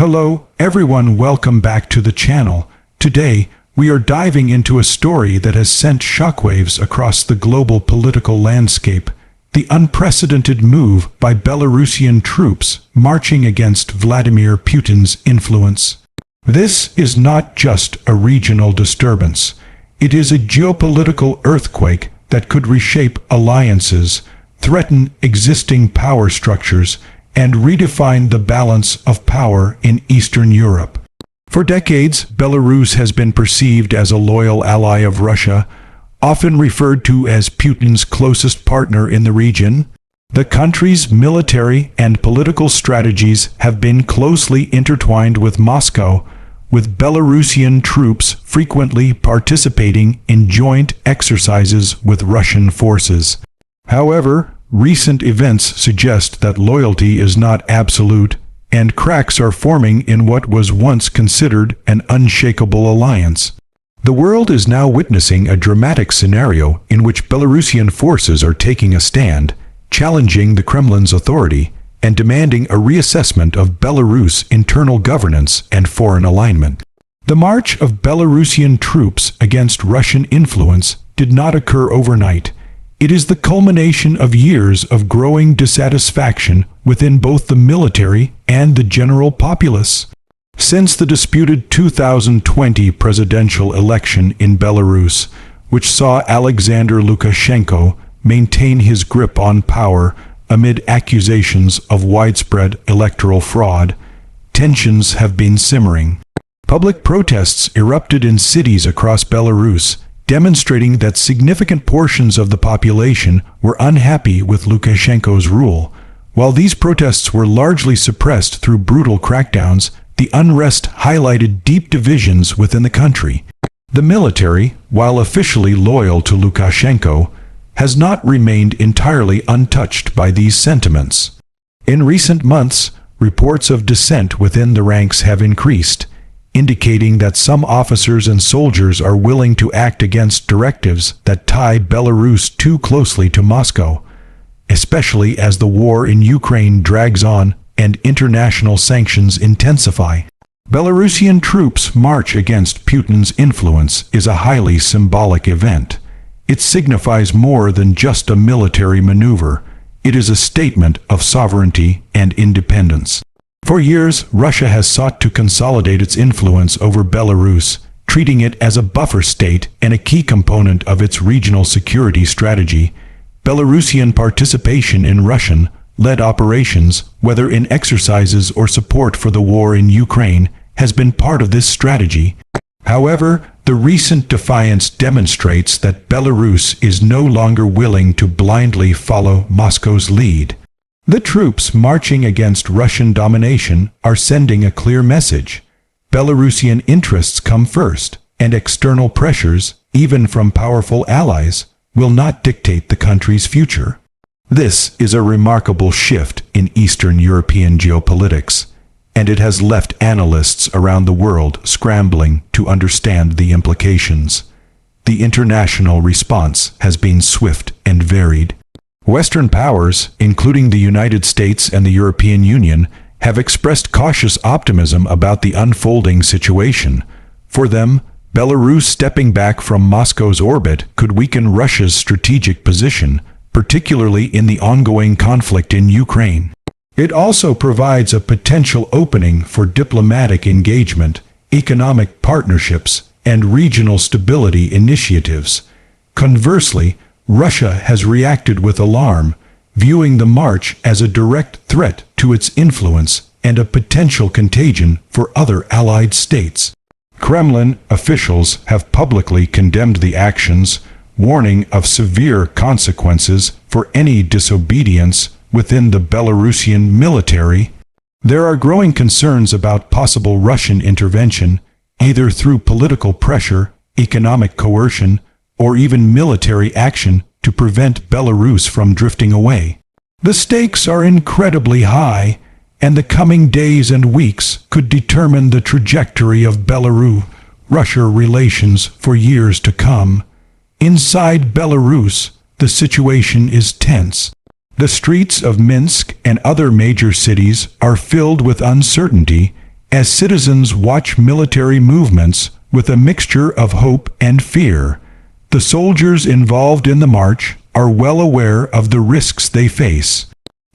Hello, everyone, welcome back to the channel. Today, we are diving into a story that has sent shockwaves across the global political landscape. The unprecedented move by Belarusian troops marching against Vladimir Putin's influence. This is not just a regional disturbance. It is a geopolitical earthquake that could reshape alliances, threaten existing power structures, and redefine the balance of power in Eastern Europe. For decades, Belarus has been perceived as a loyal ally of Russia, often referred to as Putin's closest partner in the region. The country's military and political strategies have been closely intertwined with Moscow, with Belarusian troops frequently participating in joint exercises with Russian forces. However, recent events suggest that loyalty is not absolute, and cracks are forming in what was once considered an unshakable alliance. The world is now witnessing a dramatic scenario in which Belarusian forces are taking a stand, challenging the Kremlin's authority, and demanding a reassessment of Belarus' internal governance and foreign alignment. The march of Belarusian troops against Russian influence did not occur overnight. It is the culmination of years of growing dissatisfaction within both the military and the general populace. Since the disputed 2020 presidential election in Belarus, which saw Alexander Lukashenko maintain his grip on power amid accusations of widespread electoral fraud, tensions have been simmering. Public protests erupted in cities across Belarus, demonstrating that significant portions of the population were unhappy with Lukashenko's rule. While these protests were largely suppressed through brutal crackdowns, the unrest highlighted deep divisions within the country. The military, while officially loyal to Lukashenko, has not remained entirely untouched by these sentiments. In recent months, reports of dissent within the ranks have increased, indicating that some officers and soldiers are willing to act against directives that tie Belarus too closely to Moscow, especially as the war in Ukraine drags on and international sanctions intensify. Belarusian troops' march against Putin's influence is a highly symbolic event. It signifies more than just a military maneuver. It is a statement of sovereignty and independence. For years, Russia has sought to consolidate its influence over Belarus, treating it as a buffer state and a key component of its regional security strategy. Belarusian participation in Russian-led operations, whether in exercises or support for the war in Ukraine, has been part of this strategy. However, the recent defiance demonstrates that Belarus is no longer willing to blindly follow Moscow's lead. The troops marching against Russian domination are sending a clear message. Belarusian interests come first, and external pressures, even from powerful allies, will not dictate the country's future. This is a remarkable shift in Eastern European geopolitics, and it has left analysts around the world scrambling to understand the implications. The international response has been swift and varied. Western powers, including the United States and the European Union, have expressed cautious optimism about the unfolding situation. For them, Belarus stepping back from Moscow's orbit could weaken Russia's strategic position, particularly in the ongoing conflict in Ukraine. It also provides a potential opening for diplomatic engagement, economic partnerships, and regional stability initiatives. Conversely, Russia has reacted with alarm, viewing the march as a direct threat to its influence and a potential contagion for other allied states. Kremlin officials have publicly condemned the actions, warning of severe consequences for any disobedience within the Belarusian military. There are growing concerns about possible Russian intervention, either through political pressure, economic coercion, or even military action to prevent Belarus from drifting away. The stakes are incredibly high, and the coming days and weeks could determine the trajectory of Belarus-Russia relations for years to come. Inside Belarus, the situation is tense. The streets of Minsk and other major cities are filled with uncertainty, as citizens watch military movements with a mixture of hope and fear. The soldiers involved in the march are well aware of the risks they face.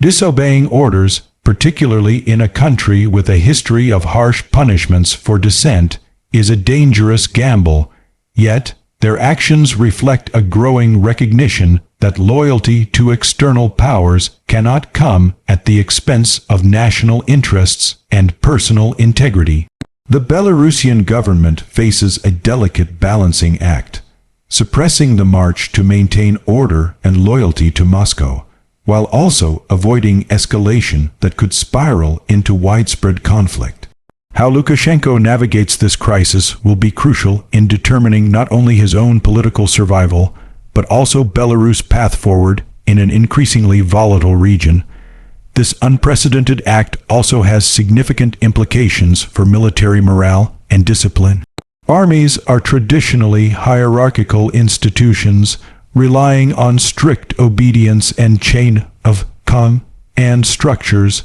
Disobeying orders, particularly in a country with a history of harsh punishments for dissent, is a dangerous gamble. Yet, their actions reflect a growing recognition that loyalty to external powers cannot come at the expense of national interests and personal integrity. The Belarusian government faces a delicate balancing act, suppressing the march to maintain order and loyalty to Moscow, while also avoiding escalation that could spiral into widespread conflict. How Lukashenko navigates this crisis will be crucial in determining not only his own political survival, but also Belarus' path forward in an increasingly volatile region. This unprecedented act also has significant implications for military morale and discipline. Armies are traditionally hierarchical institutions, relying on strict obedience and chain of command structures.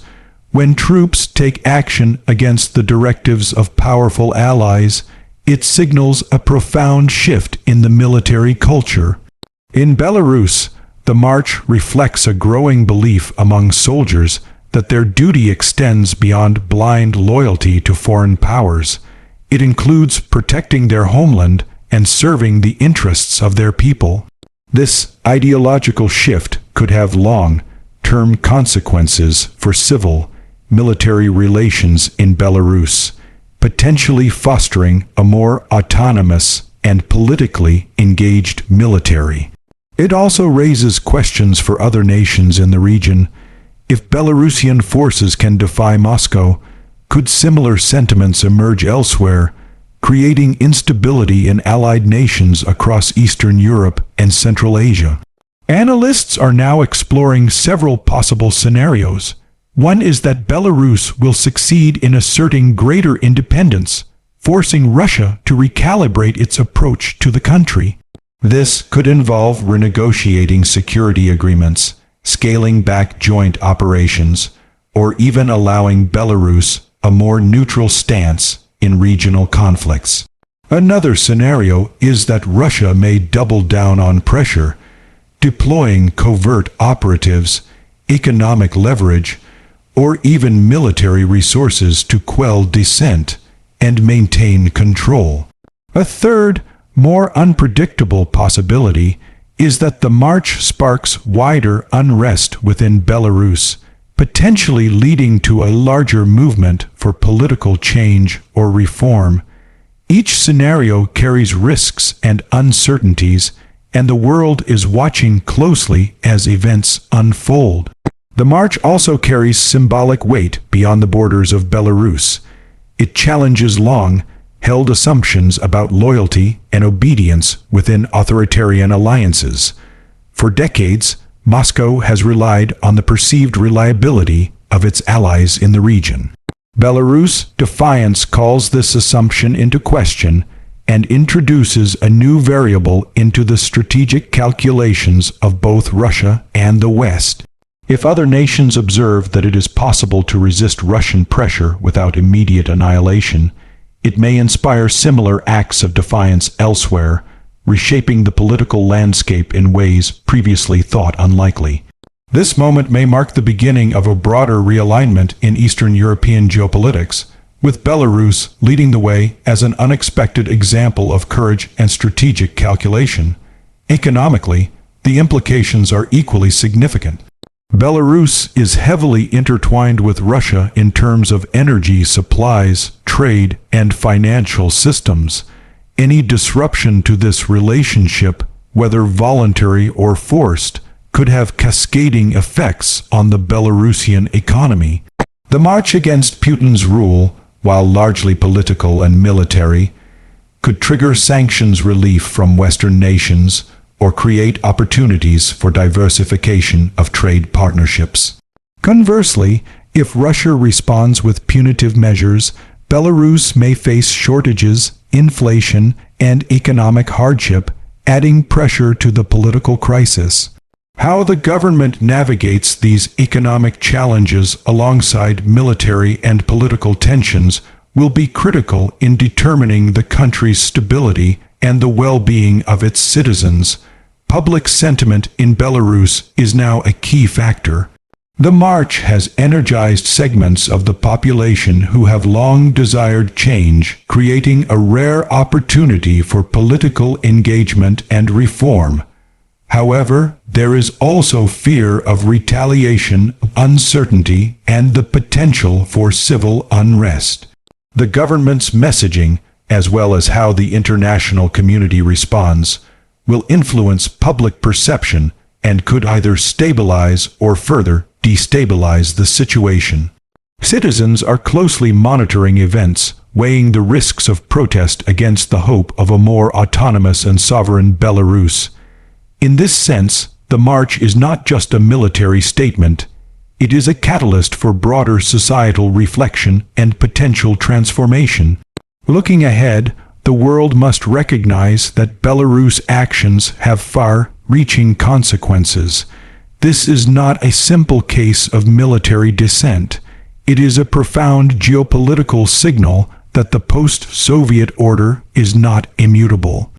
When troops take action against the directives of powerful allies, it signals a profound shift in the military culture. In Belarus, the march reflects a growing belief among soldiers that their duty extends beyond blind loyalty to foreign powers. It includes protecting their homeland and serving the interests of their people. This ideological shift could have long-term consequences for civil-military relations in Belarus, potentially fostering a more autonomous and politically engaged military. It also raises questions for other nations in the region. If Belarusian forces can defy Moscow, could similar sentiments emerge elsewhere, creating instability in allied nations across Eastern Europe and Central Asia? Analysts are now exploring several possible scenarios. One is that Belarus will succeed in asserting greater independence, forcing Russia to recalibrate its approach to the country. This could involve renegotiating security agreements, scaling back joint operations, or even allowing Belarus a more neutral stance in regional conflicts. Another scenario is that Russia may double down on pressure, deploying covert operatives, economic leverage, or even military resources to quell dissent and maintain control. A third, more unpredictable possibility is that the march sparks wider unrest within Belarus, potentially leading to a larger movement for political change or reform. Each scenario carries risks and uncertainties, and the world is watching closely as events unfold. The march also carries symbolic weight beyond the borders of Belarus. It challenges long-held assumptions about loyalty and obedience within authoritarian alliances. For decades, Moscow has relied on the perceived reliability of its allies in the region. Belarus' defiance calls this assumption into question and introduces a new variable into the strategic calculations of both Russia and the West. If other nations observe that it is possible to resist Russian pressure without immediate annihilation, it may inspire similar acts of defiance elsewhere, reshaping the political landscape in ways previously thought unlikely. This moment may mark the beginning of a broader realignment in Eastern European geopolitics, with Belarus leading the way as an unexpected example of courage and strategic calculation. Economically, the implications are equally significant. Belarus is heavily intertwined with Russia in terms of energy supplies, trade, and financial systems. Any disruption to this relationship, whether voluntary or forced, could have cascading effects on the Belarusian economy. The march against Putin's rule, while largely political and military, could trigger sanctions relief from Western nations or create opportunities for diversification of trade partnerships. Conversely, if Russia responds with punitive measures, Belarus may face shortages, inflation, and economic hardship, adding pressure to the political crisis. How the government navigates these economic challenges alongside military and political tensions will be critical in determining the country's stability and the well-being of its citizens. Public sentiment in Belarus is now a key factor. The march has energized segments of the population who have long desired change, creating a rare opportunity for political engagement and reform. However, there is also fear of retaliation, uncertainty, and the potential for civil unrest. The government's messaging, as well as how the international community responds, will influence public perception and could either stabilize or further destabilize the situation. Citizens are closely monitoring events, weighing the risks of protest against the hope of a more autonomous and sovereign Belarus. In this sense, the march is not just a military statement. It is a catalyst for broader societal reflection and potential transformation. Looking ahead, the world must recognize that Belarus' actions have far-reaching consequences. This is not a simple case of military dissent. It is a profound geopolitical signal that the post-Soviet order is not immutable.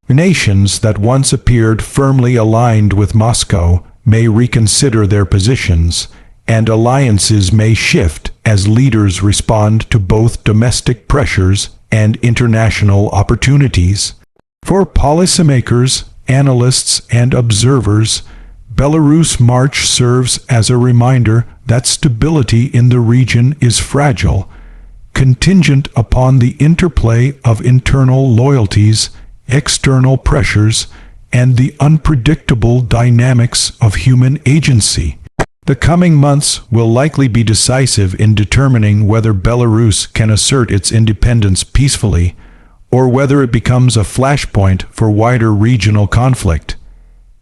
Nations that once appeared firmly aligned with Moscow may reconsider their positions, and alliances may shift as leaders respond to both domestic pressures and international opportunities. For policymakers, analysts, and observers, Belarus March serves as a reminder that stability in the region is fragile, contingent upon the interplay of internal loyalties, external pressures, and the unpredictable dynamics of human agency. The coming months will likely be decisive in determining whether Belarus can assert its independence peacefully, or whether it becomes a flashpoint for wider regional conflict.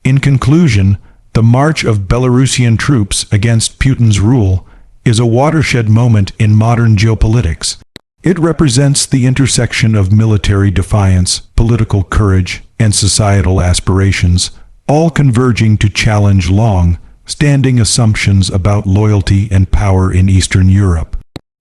In conclusion, the march of Belarusian troops against Putin's rule is a watershed moment in modern geopolitics. It represents the intersection of military defiance, political courage, and societal aspirations, all converging to challenge long-standing assumptions about loyalty and power in Eastern Europe.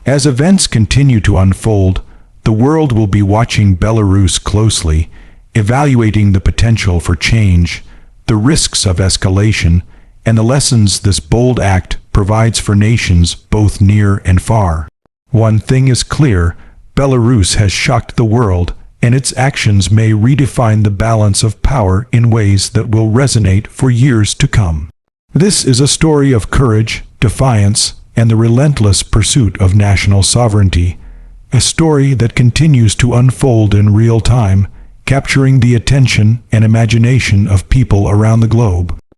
As events continue to unfold, the world will be watching Belarus closely, evaluating the potential for change, the risks of escalation, and the lessons this bold act provides for nations both near and far. One thing is clear: Belarus has shocked the world, and its actions may redefine the balance of power in ways that will resonate for years to come. This is a story of courage, defiance, and the relentless pursuit of national sovereignty, a story that continues to unfold in real time, capturing the attention and imagination of people around the globe.